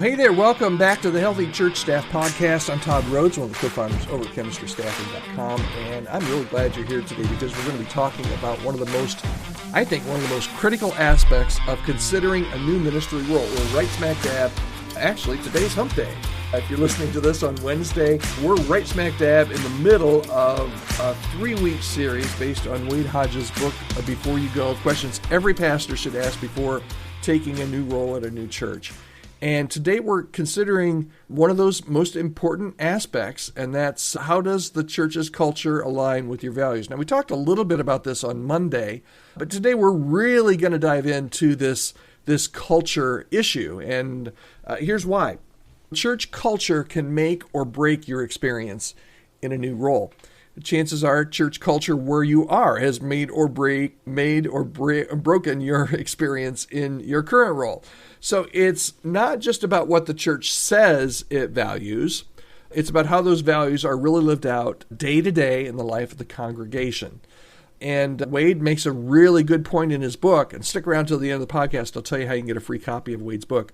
Hey there, welcome back to the Healthy Church Staff Podcast. I'm Todd Rhodes, one of the co-founders over at chemistrystaffing.com, and I'm really glad you're here today because we're going to be talking about one of the most critical aspects of considering a new ministry role. We're right smack dab. Actually, today's hump day. If you're listening to this on Wednesday, we're right smack dab in the middle of a 3-week series based on Wade Hodges' book, Before You Go, questions every pastor should ask before taking a new role at a new church. And today we're considering one of those most important aspects, and that's how does the church's culture align with your values? Now, we talked a little bit about this on Monday, but today we're really going to dive into this culture issue, and here's why. Church culture can make or break your experience in a new role. Chances are church culture where you are has made or broken your experience in your current role. So it's not just about what the church says it values. It's about how those values are really lived out day to day in the life of the congregation. And Wade makes a really good point in his book, and stick around till the end of the podcast. I'll tell you how you can get a free copy of Wade's book.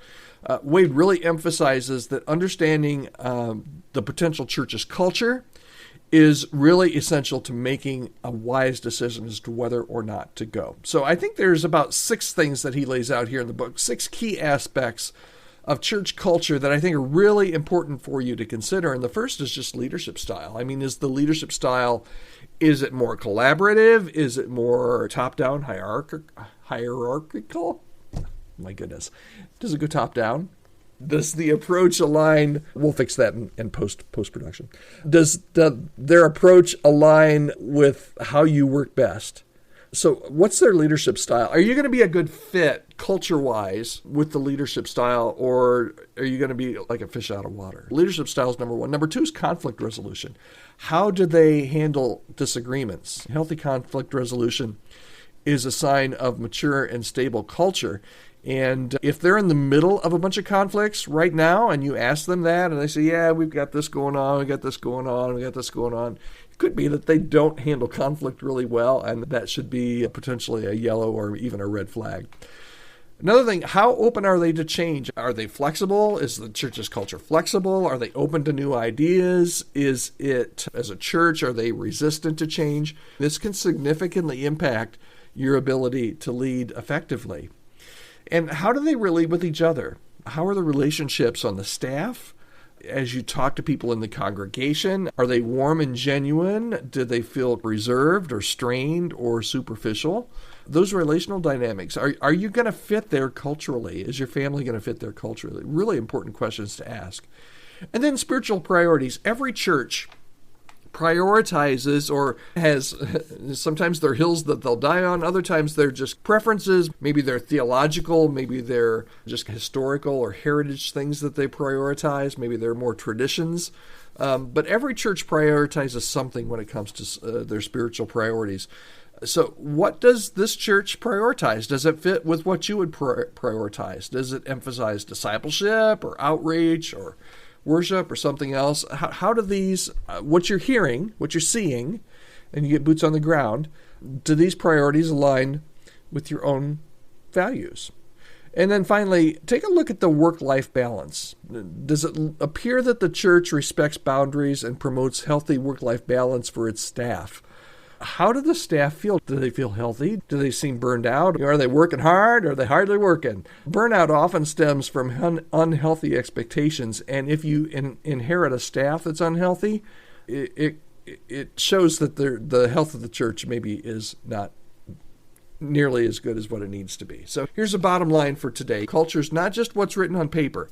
Wade really emphasizes that understanding the potential church's culture is really essential to making a wise decision as to whether or not to go. So I think there's about 6 things that he lays out here in the book, 6 key aspects of church culture that I think are really important for you to consider. And the first is just leadership style. I mean, is the leadership style, is it more collaborative? Is it more top-down, hierarchical? My goodness. Does it go top-down? Does the approach align? We'll fix that in post-production. Does their approach align with how you work best? So what's their leadership style? Are you going to be a good fit culture-wise with the leadership style, or are you going to be like a fish out of water? Leadership style is number 1. Number 2 is conflict resolution. How do they handle disagreements? Healthy conflict resolution is a sign of mature and stable culture. And if they're in the middle of a bunch of conflicts right now and you ask them that and they say, yeah, we've got this going on, we got this going on, we got this going on, it could be that they don't handle conflict really well, and that should be potentially a yellow or even a red flag. Another thing, how open are they to change? Are they flexible? Is the church's culture flexible? Are they open to new ideas? Is it, as a church, are they resistant to change? This can significantly impact your ability to lead effectively. And how do they relate with each other? How are the relationships on the staff? As you talk to people in the congregation, are they warm and genuine? Do they feel reserved or strained or superficial? Those relational dynamics, are you going to fit there culturally? Is your family going to fit there culturally? Really important questions to ask. And then spiritual priorities. Every church prioritizes or has, sometimes they're hills that they'll die on, other times they're just preferences, maybe they're theological, maybe they're just historical or heritage things that they prioritize, maybe they're more traditions, but every church prioritizes something when it comes to their spiritual priorities. So what does this church prioritize? Does it fit with what you would prioritize? Does it emphasize discipleship or outreach or worship or something else? How do these, what you're hearing, what you're seeing, and you get boots on the ground, do these priorities align with your own values? And then finally, take a look at the work-life balance. Does it appear that the church respects boundaries and promotes healthy work-life balance for its staff? How do the staff feel? Do they feel healthy? Do they seem burned out? Are they working hard? Or are they hardly working? Burnout often stems from unhealthy expectations. And if you inherit a staff that's unhealthy, it shows that the health of the church maybe is not nearly as good as what it needs to be. So here's the bottom line for today. Culture is not just what's written on paper.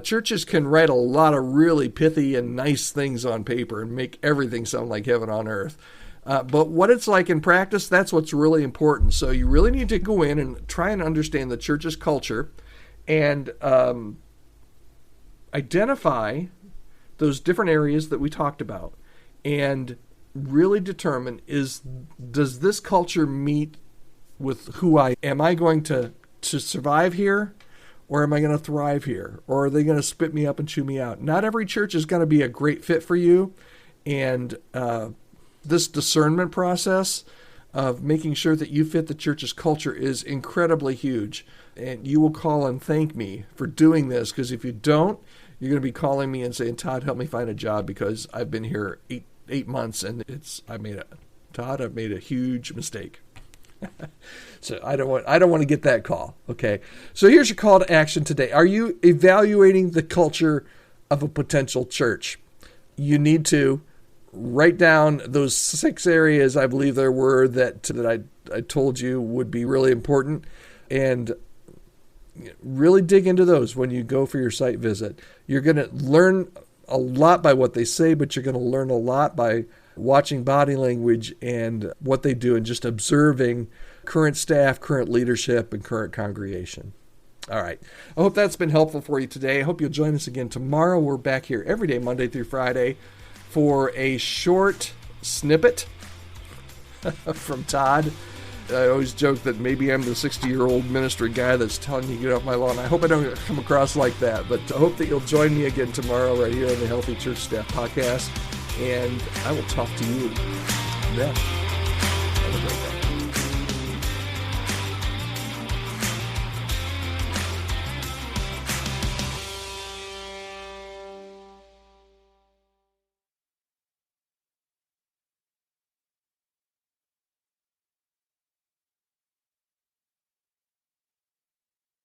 Churches can write a lot of really pithy and nice things on paper and make everything sound like heaven on earth. But what it's like in practice, that's what's really important. So you really need to go in and try and understand the church's culture and identify those different areas that we talked about and really determine, does this culture meet with who I am? Am I going to survive here, or am I going to thrive here? Or are they going to spit me up and chew me out? Not every church is going to be a great fit for you. And this discernment process of making sure that you fit the church's culture is incredibly huge. And you will call and thank me for doing this, because if you don't, you're going to be calling me and saying, Todd, help me find a job because I've been here eight months and I've made a huge mistake. So I don't want to get that call. Okay. So here's your call to action today. Are you evaluating the culture of a potential church? You need to write down those 6 areas I believe there were that I told you would be really important, and really dig into those when you go for your site visit. You're going to learn a lot by what they say, but you're going to learn a lot by watching body language and what they do and just observing current staff, current leadership, and current congregation. All right. I hope that's been helpful for you today. I hope you'll join us again tomorrow. We're back here every day, Monday through Friday, for a short snippet from Todd. I always joke that maybe I'm the 60-year-old ministry guy that's telling you to get off my lawn. I hope I don't come across like that, but I hope that you'll join me again tomorrow right here on the Healthy Church Staff Podcast, and I will talk to you then. Have a great day.